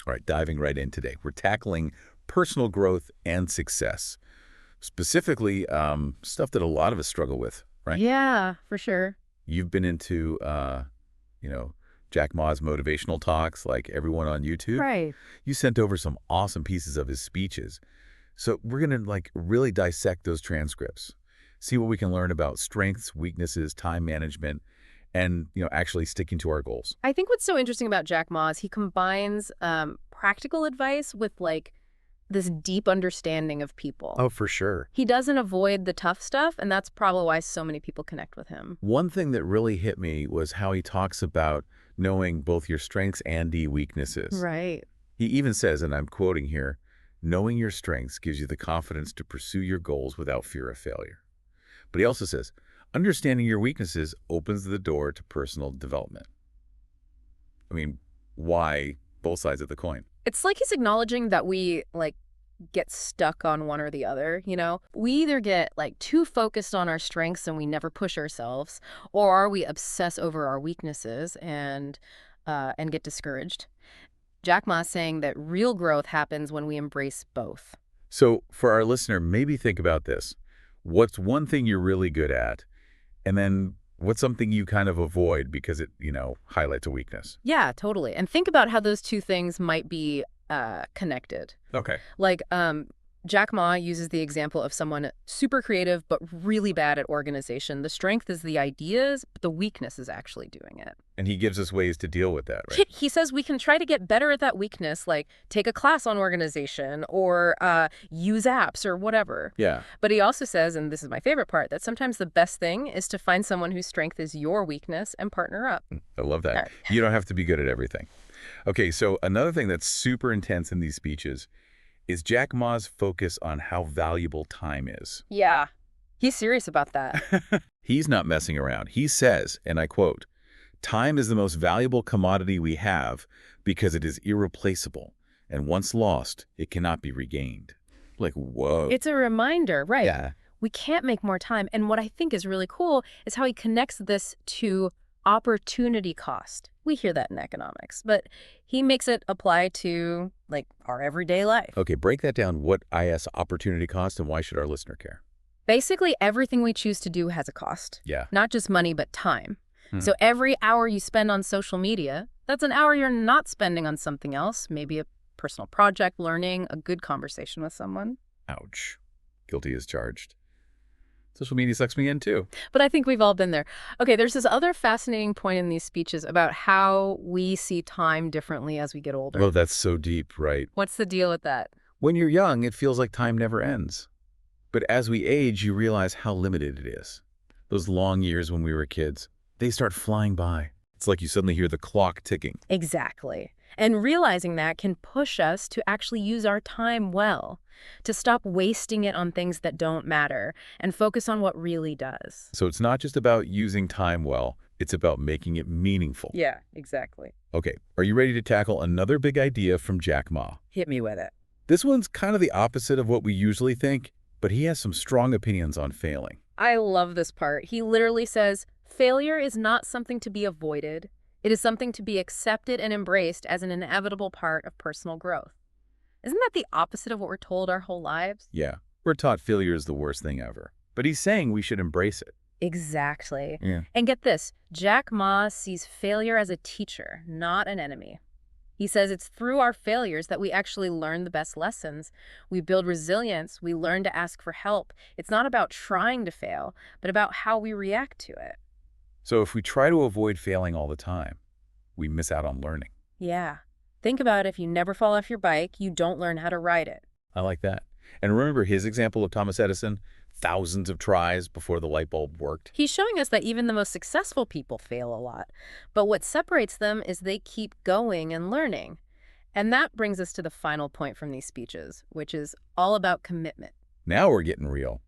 All right, diving right in today. We're tackling personal growth and success, specifically stuff that a lot of us struggle with, right? Yeah, for sure. You've been into, you know, Jack Ma's motivational talks like everyone on YouTube. Right. You sent over some awesome pieces of his speeches. So we're going to really dissect those transcripts, see what we can learn about strengths, weaknesses, time management, and, actually sticking to our goals. I think what's so interesting about Jack Ma is he combines practical advice with this deep understanding of people. Oh, for sure. He doesn't avoid the tough stuff, and that's probably why so many people connect with him. One thing that really hit me was how he talks about knowing both your strengths and the weaknesses. Right. He even says, and I'm quoting here, knowing your strengths gives you the confidence to pursue your goals without fear of failure. But he also says, understanding your weaknesses opens the door to personal development. I mean, why both sides of the coin? It's like he's acknowledging that we get stuck on one or the other, you know? We either get too focused on our strengths and we never push ourselves, or we obsess over our weaknesses and get discouraged. Jack Ma's saying that real growth happens when we embrace both. So for our listener, maybe think about this. What's one thing you're really good at? And then what's something you kind of avoid because it, highlights a weakness? Yeah, totally. And think about how those two things might be connected. Okay. Jack Ma uses the example of someone super creative but really bad at organization. The strength is the ideas, but the weakness is actually doing it. And he gives us ways to deal with that, right? He says we can try to get better at that weakness, like take a class on organization or use apps or whatever. Yeah. But he also says, and this is my favorite part, that sometimes the best thing is to find someone whose strength is your weakness and partner up. I love that. Right. You don't have to be good at everything. Okay, so another thing that's super intense in these speeches is Jack Ma's focus on how valuable time is. Yeah, he's serious about that. He's not messing around. He says, and I quote, "Time is the most valuable commodity we have because it is irreplaceable, and once lost, it cannot be regained." Whoa. It's a reminder, right? Yeah. We can't make more time. And what I think is really cool is how he connects this to opportunity cost. We hear that in economics, but he makes it apply to our everyday life. Okay, break that down. What IS opportunity cost and why should our listener care? Basically, everything we choose to do has a cost. Yeah. Not just money, but time. So every hour you spend on social media, that's an hour you're not spending on something else, maybe a personal project, learning, a good conversation with someone. Ouch. Guilty as charged. Social media sucks me in too. But I think we've all been there. Okay, there's this other fascinating point in these speeches about how we see time differently as we get older. Oh, that's so deep, right? What's the deal with that? When you're young, it feels like time never ends. But as we age, you realize how limited it is. Those long years when we were kids, they start flying by. It's like you suddenly hear the clock ticking. Exactly. And realizing that can push us to actually use our time well, to stop wasting it on things that don't matter and focus on what really does. So it's not just about using time well, it's about making it meaningful. Yeah, exactly. Okay, are you ready to tackle another big idea from Jack Ma? Hit me with it. This one's kind of the opposite of what we usually think, but he has some strong opinions on failing. I love this part. He literally says, failure is not something to be avoided. It is something to be accepted and embraced as an inevitable part of personal growth. Isn't that the opposite of what we're told our whole lives? Yeah, we're taught failure is the worst thing ever. But he's saying we should embrace it. Exactly. Yeah. And get this, Jack Ma sees failure as a teacher, not an enemy. He says it's through our failures that we actually learn the best lessons. We build resilience. We learn to ask for help. It's not about trying to fail, but about how we react to it. So if we try to avoid failing all the time, we miss out on learning. Yeah. Think about it. If you never fall off your bike, you don't learn how to ride it. I like that. And remember his example of Thomas Edison? Thousands of tries before the light bulb worked. He's showing us that even the most successful people fail a lot. But what separates them is they keep going and learning. And that brings us to the final point from these speeches, which is all about commitment. Now we're getting real.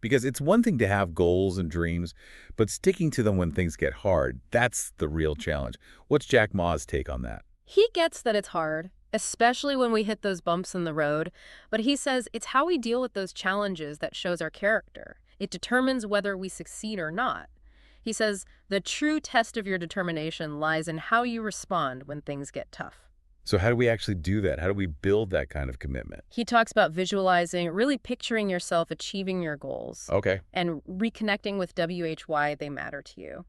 Because it's one thing to have goals and dreams, but sticking to them when things get hard, that's the real challenge. What's Jack Ma's take on that? He gets that it's hard, especially when we hit those bumps in the road, but he says it's how we deal with those challenges that shows our character. It determines whether we succeed or not. He says the true test of your determination lies in how you respond when things get tough. So how do we actually do that? How do we build that kind of commitment? He talks about visualizing, really picturing yourself achieving your goals Okay. and reconnecting with why they matter to you.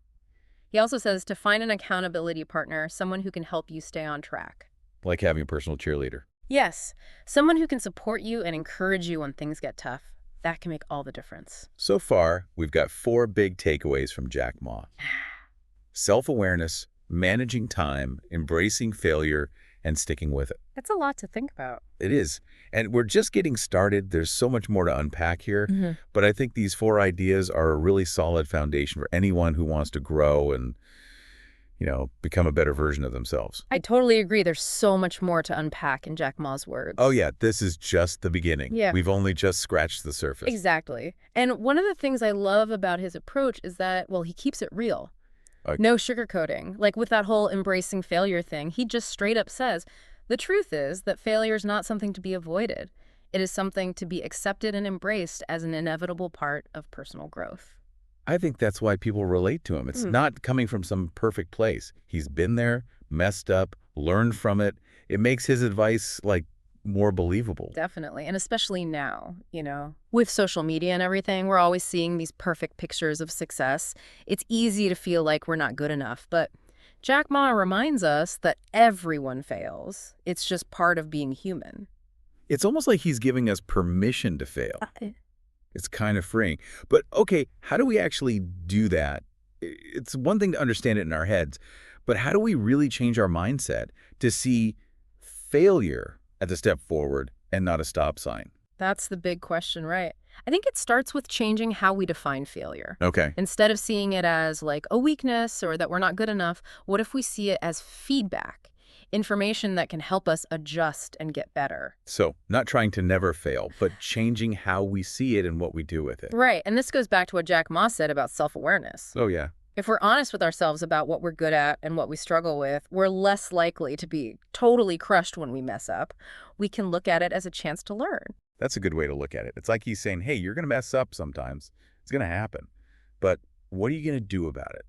He also says to find an accountability partner, someone who can help you stay on track. Like having a personal cheerleader. Yes, someone who can support you and encourage you when things get tough. That can make all the difference. So far, we've got 4 big takeaways from Jack Ma. Self-awareness, managing time, embracing failure, and sticking with it. That's a lot to think about. It is. And we're just getting started. There's so much more to unpack here. But I think these 4 ideas are a really solid foundation for anyone who wants to grow and, become a better version of themselves. I totally agree. There's so much more to unpack in Jack Ma's words. Oh, yeah. This is just the beginning. Yeah. We've only just scratched the surface. Exactly. And one of the things I love about his approach is that, well, he keeps it real. No sugarcoating. Like with that whole embracing failure thing, he just straight up says, the truth is that failure is not something to be avoided. It is something to be accepted and embraced as an inevitable part of personal growth. I think that's why people relate to him. It's not coming from some perfect place. He's been there, messed up, learned from it. It makes his advice, more believable. Definitely. And especially now, with social media and everything, we're always seeing these perfect pictures of success. It's easy to feel like we're not good enough. But Jack Ma reminds us that everyone fails. It's just part of being human. It's almost like he's giving us permission to fail. It's kind of freeing. But, okay, how do we actually do that? It's one thing to understand it in our heads, but how do we really change our mindset to see failure as a step forward and not a stop sign? That's the big question, right? I think it starts with changing how we define failure. Okay. Instead of seeing it as like a weakness or that we're not good enough, what if we see it as feedback? Information that can help us adjust and get better. So, not trying to never fail, but changing how we see it and what we do with it. Right, and this goes back to what Jack Ma said about self-awareness. Oh, yeah. If we're honest with ourselves about what we're good at and what we struggle with, we're less likely to be totally crushed when we mess up. We can look at it as a chance to learn. That's a good way to look at it. It's like he's saying, hey, you're going to mess up sometimes. It's going to happen. But what are you going to do about it?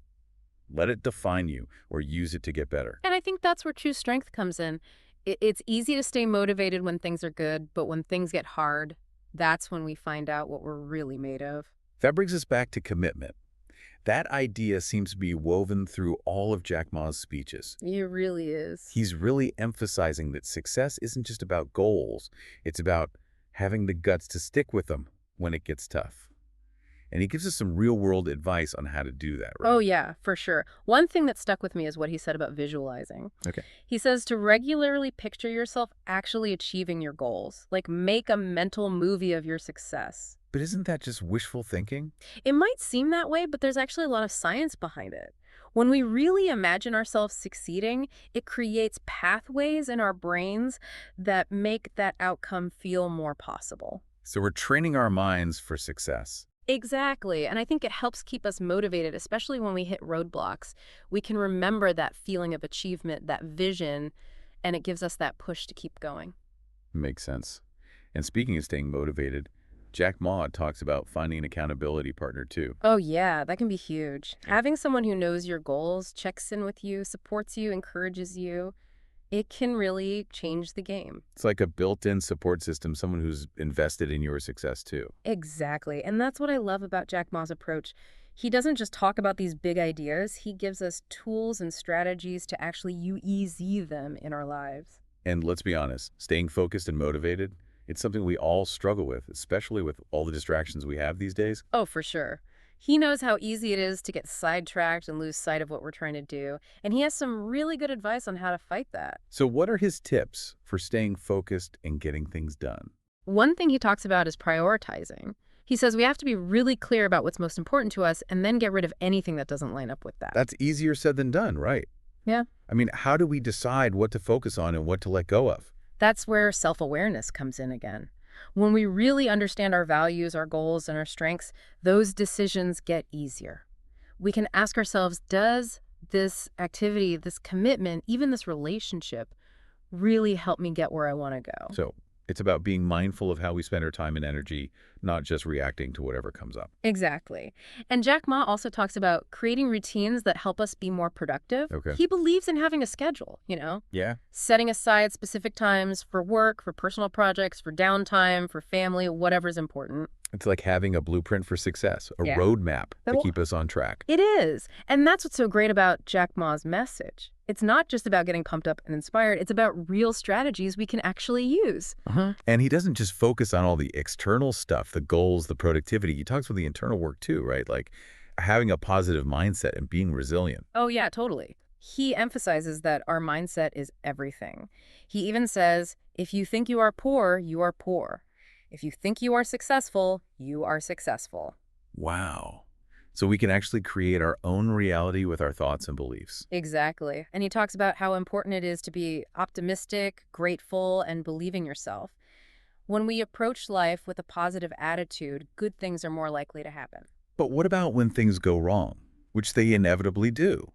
Let it define you or use it to get better. And I think that's where true strength comes in. It's easy to stay motivated when things are good, but when things get hard, that's when we find out what we're really made of. That brings us back to commitment. That idea seems to be woven through all of Jack Ma's speeches. It really is. He's really emphasizing that success isn't just about goals. It's about having the guts to stick with them when it gets tough. And he gives us some real-world advice on how to do that, right? Oh, yeah, for sure. One thing that stuck with me is what he said about visualizing. Okay. He says to regularly picture yourself actually achieving your goals. Like, make a mental movie of your success. But isn't that just wishful thinking? It might seem that way, but there's actually a lot of science behind it. When we really imagine ourselves succeeding, it creates pathways in our brains that make that outcome feel more possible. So we're training our minds for success. Exactly. And I think it helps keep us motivated, especially when we hit roadblocks. We can remember that feeling of achievement, that vision, and it gives us that push to keep going. Makes sense. And speaking of staying motivated, Jack Ma talks about finding an accountability partner too. Oh, yeah, that can be huge. Having someone who knows your goals, checks in with you, supports you, encourages you, it can really change the game. It's like a built-in support system, someone who's invested in your success too. Exactly. And that's what I love about Jack Ma's approach. He doesn't just talk about these big ideas. He gives us tools and strategies to actually easy them in our lives. And let's be honest, staying focused and motivated, it's something we all struggle with, especially with all the distractions we have these days. Oh, for sure. He knows how easy it is to get sidetracked and lose sight of what we're trying to do, and he has some really good advice on how to fight that. So what are his tips for staying focused and getting things done? One thing he talks about is prioritizing. He says we have to be really clear about what's most important to us and then get rid of anything that doesn't line up with that. That's easier said than done, right? Yeah. I mean, how do we decide what to focus on and what to let go of? That's where self-awareness comes in again. When we really understand our values, our goals, and our strengths, those decisions get easier. We can ask ourselves, does this activity, this commitment, even this relationship really help me get where I want to go? So It's about being mindful of how we spend our time and energy, not just reacting to whatever comes up. Exactly. And Jack Ma also talks about creating routines that help us be more productive. Okay. He believes in having a schedule, Yeah. setting aside specific times for work, for personal projects, for downtime, for family, whatever's important. It's like having a blueprint for success, a Yeah. roadmap to Well, keep us on track. it is. And that's what's so great about Jack Ma's message. It's not just about getting pumped up and inspired. It's about real strategies we can actually use. And he doesn't just focus on all the external stuff, the goals, the productivity. He talks about the internal work too, right? Like having a positive mindset and being resilient. Oh, yeah, totally. He emphasizes that our mindset is everything. He even says, if you think you are poor, you are poor. If you think you are successful, you are successful. Wow. So we can actually create our own reality with our thoughts and beliefs. Exactly. And he talks about how important it is to be optimistic, grateful, and believing yourself. When we approach life with a positive attitude, good things are more likely to happen. But what about when things go wrong, which they inevitably do?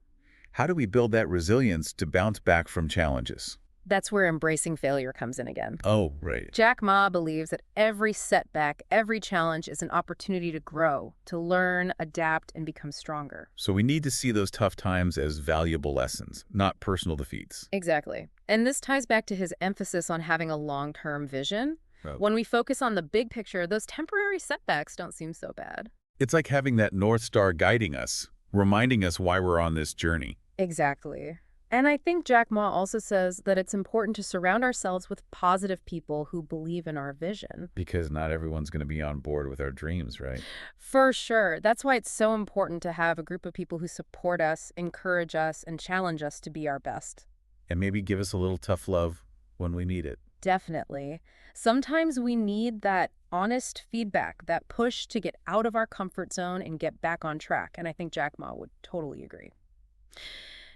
How do we build that resilience to bounce back from challenges? That's where embracing failure comes in again. Oh, right. Jack Ma believes that every setback, every challenge is an opportunity to grow, to learn, adapt, and become stronger. So we need to see those tough times as valuable lessons, not personal defeats. Exactly. And this ties back to his emphasis on having a long-term vision. Oh. When we focus on the big picture, those temporary setbacks don't seem so bad. It's like having that North Star guiding us, reminding us why we're on this journey. Exactly. And I think Jack Ma also says that it's important to surround ourselves with positive people who believe in our vision. Because not everyone's going to be on board with our dreams, right? For sure. That's why it's so important to have a group of people who support us, encourage us, and challenge us to be our best. And maybe give us a little tough love when we need it. Definitely. Sometimes we need that honest feedback, that push to get out of our comfort zone and get back on track. And I think Jack Ma would totally agree.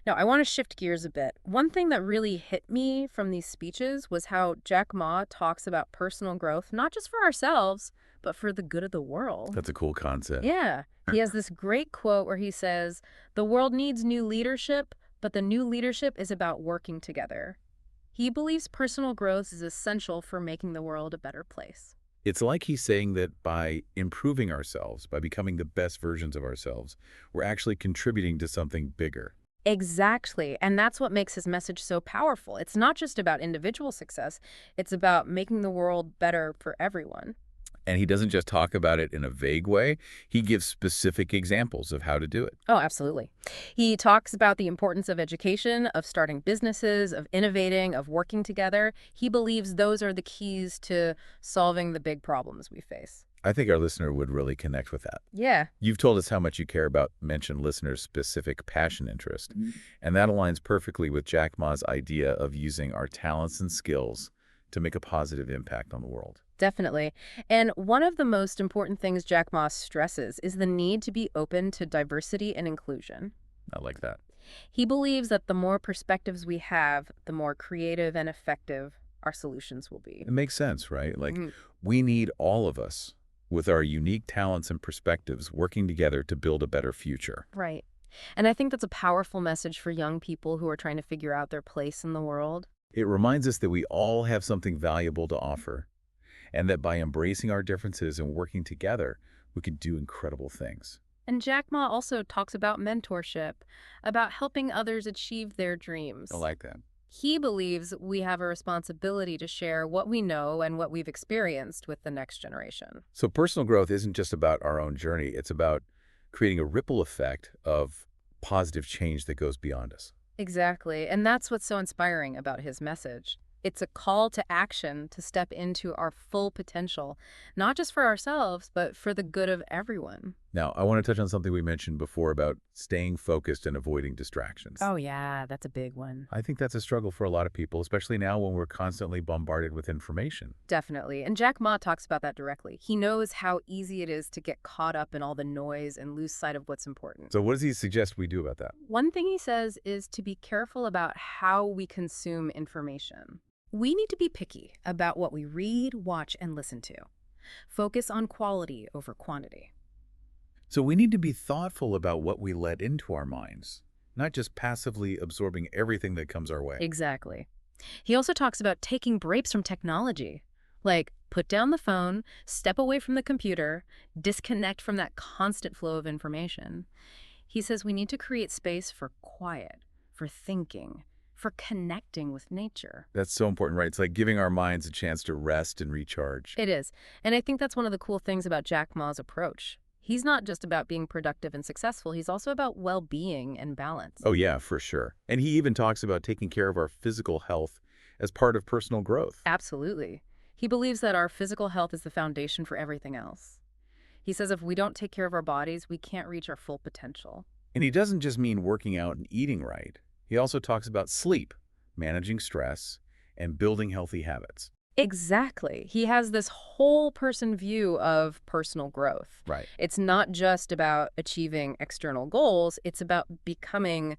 Now, I want to shift gears a bit. One thing that really hit me from these speeches was how Jack Ma talks about personal growth, not just for ourselves, but for the good of the world. That's a cool concept. Yeah. He has this great quote where he says, "The world needs new leadership, but the new leadership is about working together." He believes personal growth is essential for making the world a better place. It's like he's saying that by improving ourselves, by becoming the best versions of ourselves, we're actually contributing to something bigger. Exactly. And that's what makes his message so powerful. It's not just about individual success. It's about making the world better for everyone. And he doesn't just talk about it in a vague way. He gives specific examples of how to do it. Oh, absolutely. He talks about the importance of education, of starting businesses, of innovating, of working together. He believes those are the keys to solving the big problems we face. I think our listener would really connect with that. Yeah. You've told us how much you care about mentioned listeners' specific passion interest, and that aligns perfectly with Jack Ma's idea of using our talents and skills to make a positive impact on the world. Definitely. And one of the most important things Jack Ma stresses is the need to be open to diversity and inclusion. I like that. He believes that the more perspectives we have, the more creative and effective our solutions will be. It makes sense, right? Like, Mhm. we need all of us with our unique talents and perspectives working together to build a better future. Right. And I think that's a powerful message for young people who are trying to figure out their place in the world. It reminds us that we all have something valuable to offer, and that by embracing our differences and working together, we can do incredible things. And Jack Ma also talks about mentorship, about helping others achieve their dreams. I like that. He believes we have a responsibility to share what we know and what we've experienced with the next generation. So personal growth isn't just about our own journey. It's about creating a ripple effect of positive change that goes beyond us. Exactly. And that's what's so inspiring about his message. It's a call to action to step into our full potential, not just for ourselves, but for the good of everyone. Now, I want to touch on something we mentioned before about staying focused and avoiding distractions. Oh, yeah, that's a big one. I think that's a struggle for a lot of people, especially now when we're constantly bombarded with information. Definitely. And Jack Ma talks about that directly. He knows how easy it is to get caught up in all the noise and lose sight of what's important. So what does he suggest we do about that? One thing he says is to be careful about how we consume information. We need to be picky about what we read, watch, and listen to. Focus on quality over quantity. So we need to be thoughtful about what we let into our minds, not just passively absorbing everything that comes our way. Exactly. He also talks about taking breaks from technology. Like, put down the phone, step away from the computer, disconnect from that constant flow of information. He says we need to create space for quiet, for thinking, for connecting with nature. That's so important, right? It's like giving our minds a chance to rest and recharge. It is. And I think that's one of the cool things about Jack Ma's approach. He's not just about being productive and successful, he's also about well-being and balance. Oh, yeah, for sure. And he even talks about taking care of our physical health as part of personal growth. Absolutely. He believes that our physical health is the foundation for everything else. He says if we don't take care of our bodies, we can't reach our full potential. And he doesn't just mean working out and eating right. He also talks about sleep, managing stress, and building healthy habits. Exactly. He has this whole person view of personal growth. Right. It's not just about achieving external goals, it's about becoming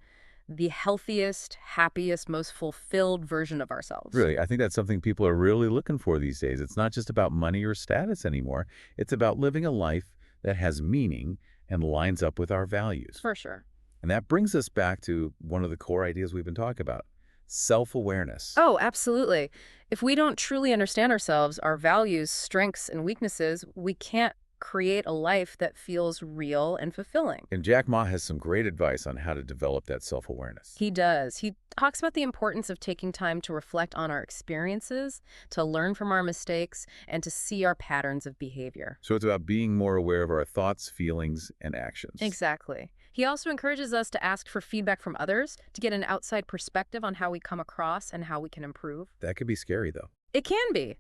the healthiest, happiest, most fulfilled version of ourselves. Really, I think that's something people are really looking for these days. It's not just about money or status anymore. It's about living a life that has meaning and lines up with our values. For sure. And that brings us back to one of the core ideas we've been talking about, self-awareness. Oh, absolutely. If we don't truly understand ourselves, our values, strengths, and weaknesses, we can't create a life that feels real and fulfilling. And Jack Ma has some great advice on how to develop that self-awareness. He does. He talks about the importance of taking time to reflect on our experiences, to learn from our mistakes, and to see our patterns of behavior. So it's about being more aware of our thoughts, feelings, and actions. Exactly. He also encourages us to ask for feedback from others to get an outside perspective on how we come across and how we can improve. That could be scary, though. It can be,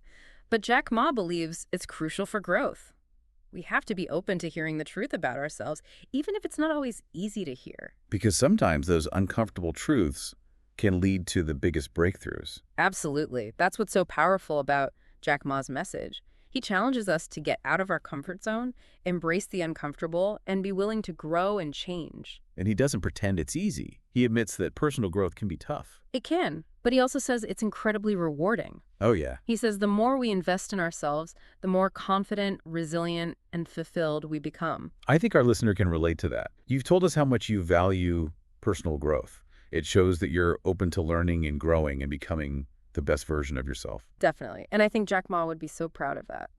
but Jack Ma believes it's crucial for growth. We have to be open to hearing the truth about ourselves, even if it's not always easy to hear. Because sometimes those uncomfortable truths can lead to the biggest breakthroughs. Absolutely. That's what's so powerful about Jack Ma's message. He challenges us to get out of our comfort zone, embrace the uncomfortable, and be willing to grow and change. And he doesn't pretend it's easy. He admits that personal growth can be tough. It can, but he also says it's incredibly rewarding. Oh, yeah. He says the more we invest in ourselves, the more confident, resilient, and fulfilled we become. I think our listener can relate to that. You've told us how much you value personal growth. It shows that you're open to learning and growing and becoming the best version of yourself. Definitely. And I think Jack Ma would be so proud of that.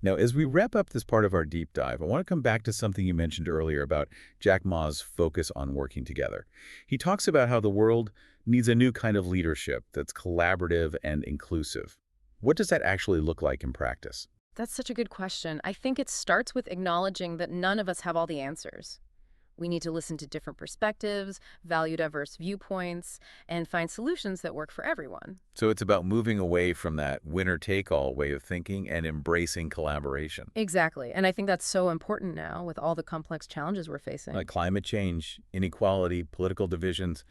Now, as we wrap up this part of our deep dive, I want to come back to something you mentioned earlier about Jack Ma's focus on working together. He talks about how the world needs a new kind of leadership that's collaborative and inclusive. What does that actually look like in practice? That's such a good question. I think it starts with acknowledging that none of us have all the answers. We need to listen to different perspectives, value diverse viewpoints, and find solutions that work for everyone. So it's about moving away from that winner-take-all way of thinking and embracing collaboration. Exactly. And I think that's so important now with all the complex challenges we're facing. Like climate change, inequality, political divisions.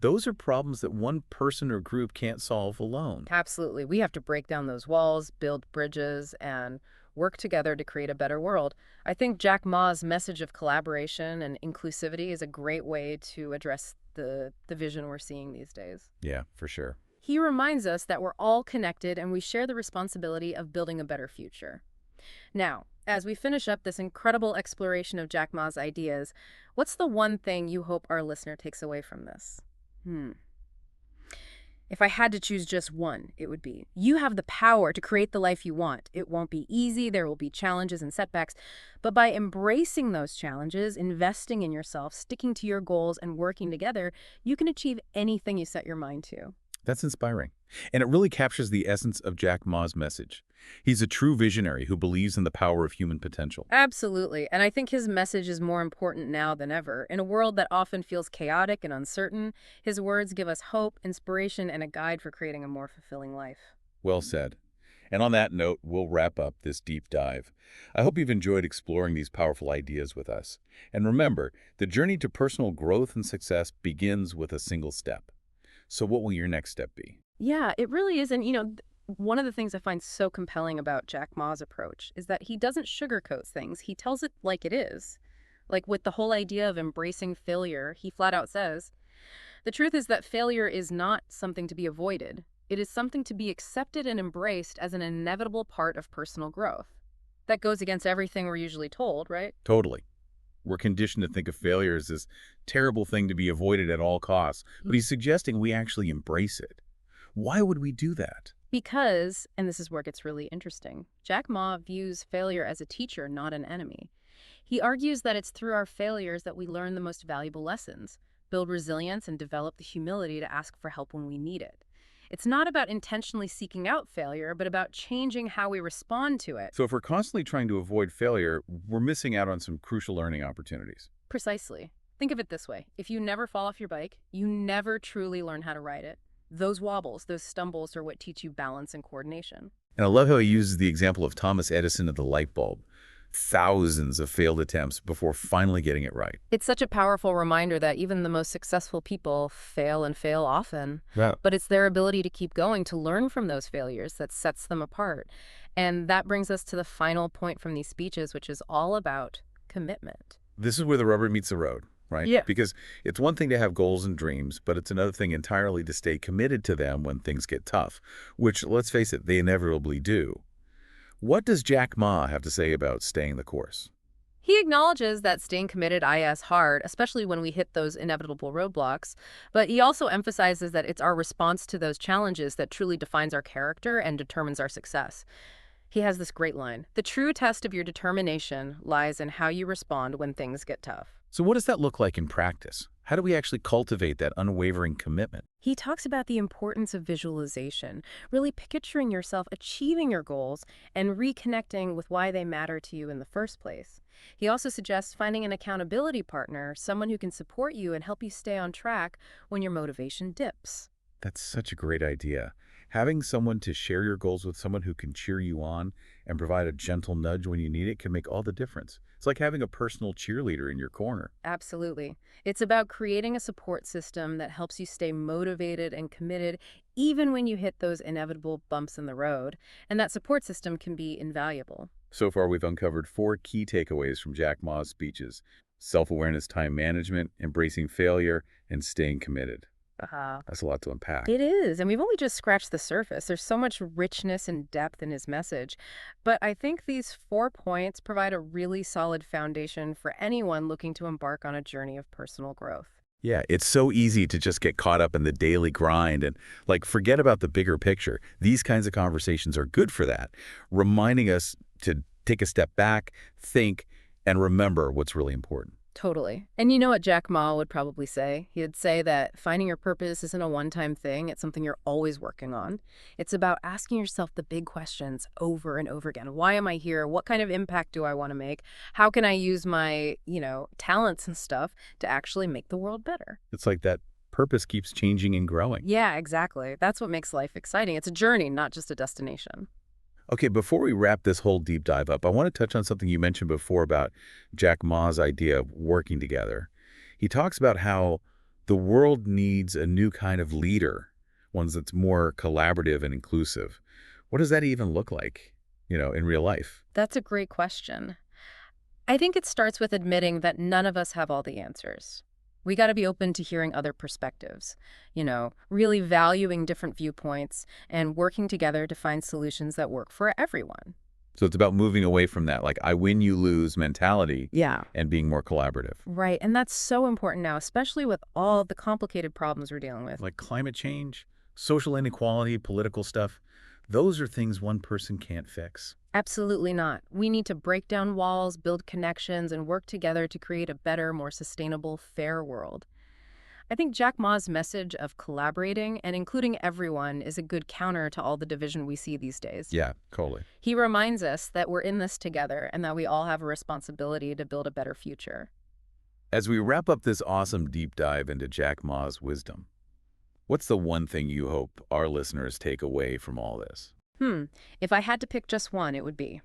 Those are problems that one person or group can't solve alone. Absolutely. We have to break down those walls, build bridges, and work together to create a better world. I think Jack Ma's message of collaboration and inclusivity is a great way to address the vision we're seeing these days. Yeah, for sure. He reminds us that we're all connected and we share the responsibility of building a better future. Now, as we finish up this incredible exploration of Jack Ma's ideas, what's the one thing you hope our listener takes away from this? If I had to choose just one, it would be, you have the power to create the life you want. It won't be easy, there will be challenges and setbacks, but by embracing those challenges, investing in yourself, sticking to your goals, and working together, you can achieve anything you set your mind to. That's inspiring. And it really captures the essence of Jack Ma's message. He's a true visionary who believes in the power of human potential. Absolutely, and I think his message is more important now than ever. In a world that often feels chaotic and uncertain, his words give us hope, inspiration, and a guide for creating a more fulfilling life. Well said. And on that note, we'll wrap up this deep dive. I hope you've enjoyed exploring these powerful ideas with us. And remember, the journey to personal growth and success begins with a single step. So what will your next step be? Yeah, it really is. And, one of the things I find so compelling about Jack Ma's approach is that he doesn't sugarcoat things. He tells it like it is. Like with the whole idea of embracing failure, he flat out says, the truth is that failure is not something to be avoided. It is something to be accepted and embraced as an inevitable part of personal growth. That goes against everything we're usually told, right? Totally. We're conditioned to think of failure as this terrible thing to be avoided at all costs, but he's suggesting we actually embrace it. Why would we do that? Because, and this is where it gets really interesting, Jack Ma views failure as a teacher, not an enemy. He argues that it's through our failures that we learn the most valuable lessons, build resilience, and develop the humility to ask for help when we need it. It's not about intentionally seeking out failure, but about changing how we respond to it. So if we're constantly trying to avoid failure, we're missing out on some crucial learning opportunities. Precisely. Think of it this way. If you never fall off your bike, you never truly learn how to ride it. Those wobbles, those stumbles are what teach you balance and coordination. And I love how he uses the example of Thomas Edison and the light bulb. Thousands of failed attempts before finally getting it right. It's such a powerful reminder that even the most successful people fail and fail often. Yeah. But it's their ability to keep going, to learn from those failures that sets them apart. And that brings us to the final point from these speeches, which is all about commitment. This is where the rubber meets the road, right? Yeah. Because it's one thing to have goals and dreams, but it's another thing entirely to stay committed to them when things get tough, which, let's face it, they inevitably do. What does Jack Ma have to say about staying the course? He acknowledges that staying committed is hard, especially when we hit those inevitable roadblocks, but he also emphasizes that it's our response to those challenges that truly defines our character and determines our success. He has this great line: "The true test of your determination lies in how you respond when things get tough." So what does that look like in practice? How do we actually cultivate that unwavering commitment? He talks about the importance of visualization, really picturing yourself achieving your goals and reconnecting with why they matter to you in the first place. He also suggests finding an accountability partner, someone who can support you and help you stay on track when your motivation dips. That's such a great idea. Having someone to share your goals with, someone who can cheer you on and provide a gentle nudge when you need it, can make all the difference. It's like having a personal cheerleader in your corner. Absolutely. It's about creating a support system that helps you stay motivated and committed even when you hit those inevitable bumps in the road. And that support system can be invaluable. So far, we've uncovered 4 key takeaways from Jack Ma's speeches: self-awareness, time management, embracing failure, and staying committed. That's a lot to unpack. It is, and we've only just scratched the surface. There's so much richness and depth in his message. But I think these 4 points provide a really solid foundation for anyone looking to embark on a journey of personal growth. Yeah, it's so easy to just get caught up in the daily grind and forget about the bigger picture. These kinds of conversations are good for that, reminding us to take a step back, think, and remember what's really important. Totally. And you know what Jack Ma would probably say? He'd say that finding your purpose isn't a one-time thing. It's something you're always working on. It's about asking yourself the big questions over and over again. Why am I here? What kind of impact do I want to make? How can I use my, talents and stuff to actually make the world better? It's like that purpose keeps changing and growing. Yeah, exactly. That's what makes life exciting. It's a journey, not just a destination. Okay, before we wrap this whole deep dive up, I want to touch on something you mentioned before about Jack Ma's idea of working together. He talks about how the world needs a new kind of leader, one that's more collaborative and inclusive. What does that even look like, in real life? That's a great question. I think it starts with admitting that none of us have all the answers. We got to be open to hearing other perspectives, really valuing different viewpoints and working together to find solutions that work for everyone. So it's about moving away from that, I win, you lose mentality. Yeah. And being more collaborative. Right. And that's so important now, especially with all the complicated problems we're dealing with. Like climate change, social inequality, political stuff. Those are things one person can't fix. Absolutely not. We need to break down walls, build connections, and work together to create a better, more sustainable, fair world. I think Jack Ma's message of collaborating and including everyone is a good counter to all the division we see these days. Yeah, totally. He reminds us that we're in this together and that we all have a responsibility to build a better future. As we wrap up this awesome deep dive into Jack Ma's wisdom, what's the one thing you hope our listeners take away from all this? If I had to pick just one, it would be: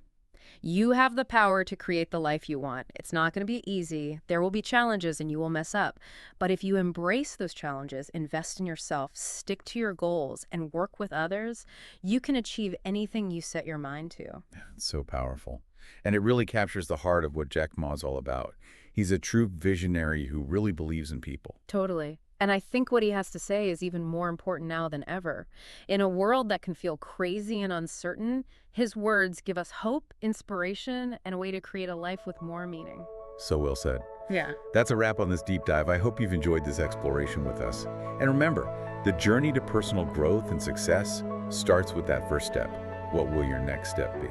you have the power to create the life you want. It's not going to be easy. There will be challenges and you will mess up. But if you embrace those challenges, invest in yourself, stick to your goals, and work with others, you can achieve anything you set your mind to. It's so powerful. And it really captures the heart of what Jack Ma's all about. He's a true visionary who really believes in people. Totally. And I think what he has to say is even more important now than ever. In a world that can feel crazy and uncertain, his words give us hope, inspiration, and a way to create a life with more meaning. So well said. Yeah. That's a wrap on this deep dive. I hope you've enjoyed this exploration with us. And remember, The journey to personal growth and success starts with that first step. What will your next step be?